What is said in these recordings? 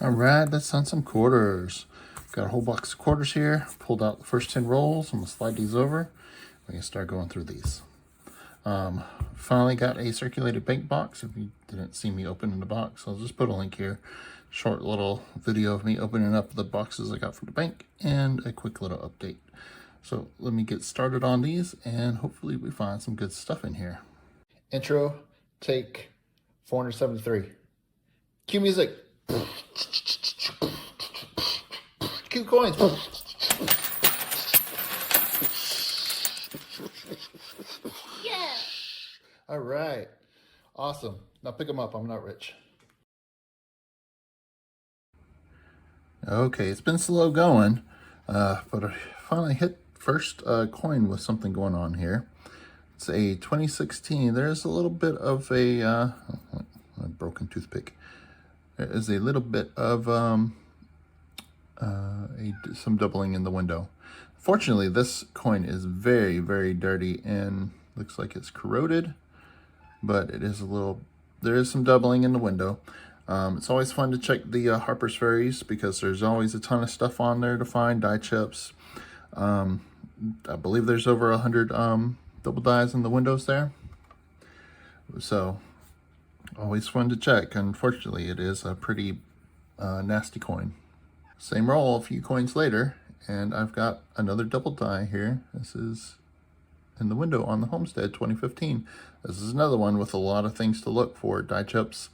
All right, let's on some quarters. Got a whole box of quarters here. Pulled out the first 10 rolls. I'm gonna slide these over. We can start going through these. Finally got a circulated bank box. If you didn't see me opening the box, I'll just put a link here. Short little video of me opening up the boxes I got from the bank and a quick little update. So let me get started on these and hopefully we find some good stuff in here. Intro, take 473. Cue music. Cue coins. Yeah. All right. Awesome. Now pick them up. I'm not rich. Okay, it's been slow going, but I finally hit first coin with something going on here. It's a 2016. There's a little bit of a broken toothpick. There is a little bit of some doubling in the window. Fortunately, this coin is very, very dirty and looks like it's corroded, but it is there is some doubling in the window. It's always fun to check the Harper's Ferries because there's always a ton of stuff on there to find, die chips. I believe there's over 100 double dies in the windows there. So always fun to check. Unfortunately, it is a pretty nasty coin. Same roll a few coins later, and I've got another double die here. This is in the window on the Homestead 2015. This is another one with a lot of things to look for. Die chips.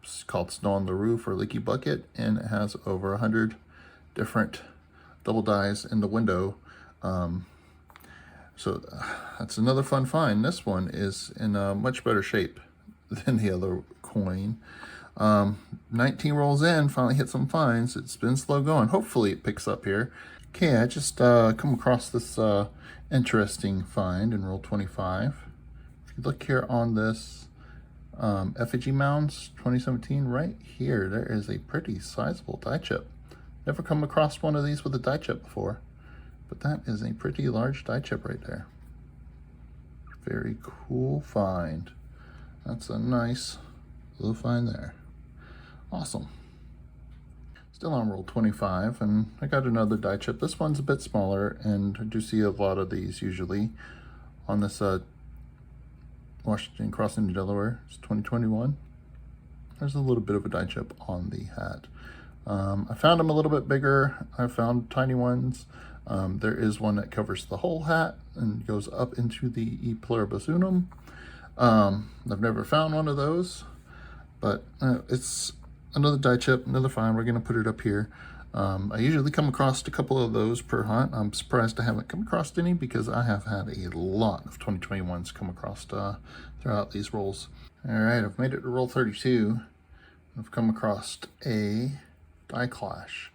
It's called Snow on the Roof or Leaky Bucket, and it has over 100 different double dies in the window. So that's another fun find. This one is in a much better shape than the other coin. 19 rolls in, finally hit some finds. It's been slow going. Hopefully it picks up here. Okay, I just come across this interesting find in roll 25. If you look here on this effigy mounds 2017, right here, there is a pretty sizable die chip. Never come across one of these with a die chip before, but that is a pretty large die chip right there. Very cool find. That's a nice little find there. Awesome. Still on roll 25, and I got another die chip. This one's a bit smaller, and I do see a lot of these usually on this Washington crossing to Delaware. It's 2021. There's a little bit of a die chip on the hat. I found them a little bit bigger. I found tiny ones. There is one that covers the whole hat and goes up into the E pluribus unum. I've never found one of those, but it's another die chip, another find. We're going to put it up here. I usually come across a couple of those per hunt. I'm surprised I haven't come across any because I have had a lot of 2021s come across throughout these rolls. All right, I've made it to roll 32. I've come across a die clash.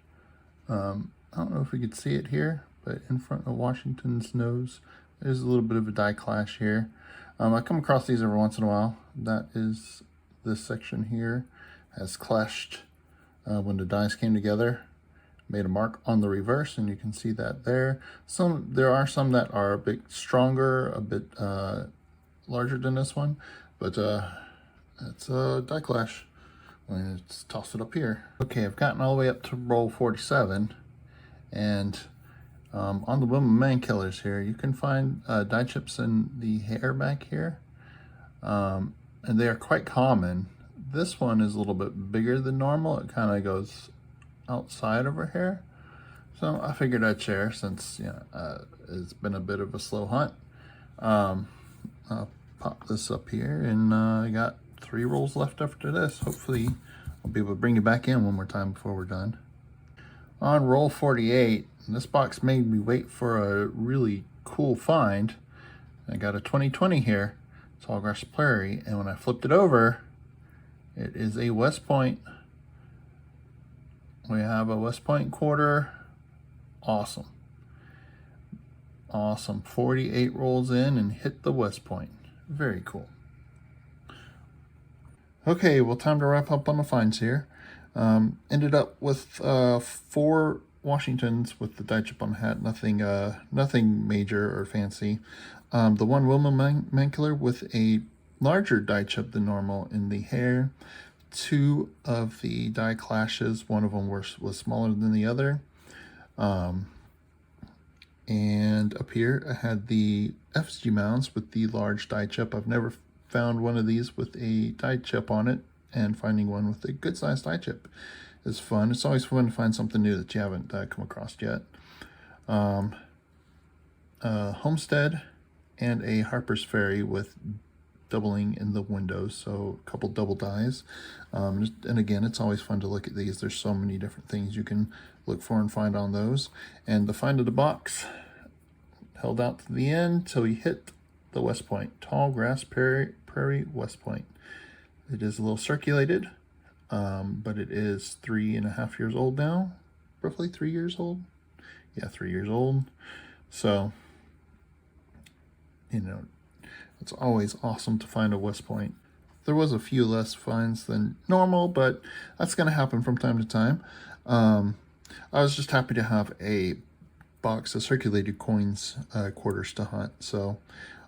I don't know if we could see it here, but in front of Washington's nose, there's a little bit of a die clash here. I come across these every once in a while. That is this section here has clashed when the dies came together. Made a mark on the reverse, and you can see that there. There are some that are a bit stronger, a bit larger than this one, but it's a die clash. Let's toss it up here. Okay, I've gotten all the way up to roll 47, and on the Women Man Killers here, you can find die chips in the hair back here, and they are quite common. This one is a little bit bigger than normal. It kind of goes outside of her hair, so I figured I'd share since it's been a bit of a slow hunt. I'll pop this up here, and I got 3 rolls left after this. Hopefully I'll be able to bring you back in one more time before we're done. On roll 48, this box made me wait for a really cool find. I got a 2020 here, Tallgrass Prairie, and when I flipped it over, it is a West Point. We have a West Point quarter. Awesome. Awesome. 48 rolls in and hit the West Point. Very cool. Okay, well, time to wrap up on the finds here. Ended up with 4 Washingtons with the die chip on the hat. Nothing major or fancy. The one Woman Man Killer with a larger die chip than normal in the hair. two of the die clashes. One of them was smaller than the other. And up here I had the FG mounts with the large die chip. I've never found one of these with a die chip on it, and finding one with a good sized die chip is fun. It's always fun to find something new that you haven't come across yet. Homestead and a Harper's Ferry with doubling in the windows, so a couple double dies. And again, it's always fun to look at these. There's so many different things you can look for and find on those. And the find of the box held out to the end till we hit the West Point, tall grass prairie West Point. It is a little circulated, but it is 3.5 years old now, roughly 3 years old. Yeah, 3 years old. So, you know, it's always awesome to find a West Point. There was a few less finds than normal, but that's going to happen from time to time. I was just happy to have a box of circulated coins, quarters to hunt. So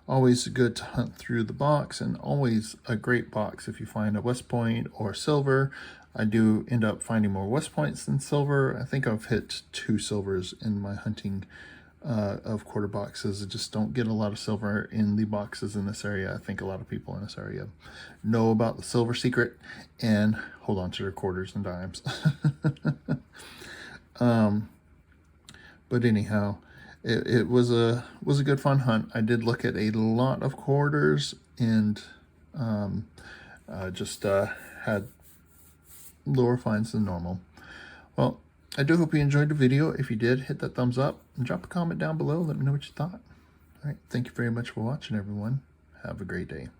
always good to hunt through the box, and always a great box if you find a West Point or silver. I do end up finding more West Points than silver. I think I've hit 2 silvers in my hunting of quarter boxes. I just don't get a lot of silver in the boxes in this area. I think a lot of people in this area know about the silver secret and hold on to their quarters and dimes. But anyhow, it was a good fun hunt. I did look at a lot of quarters and just had lower finds than normal. Well, I do hope you enjoyed the video. If you did, hit that thumbs up and drop a comment down below. Let me know what you thought. All right, thank you very much for watching, everyone. Have a great day.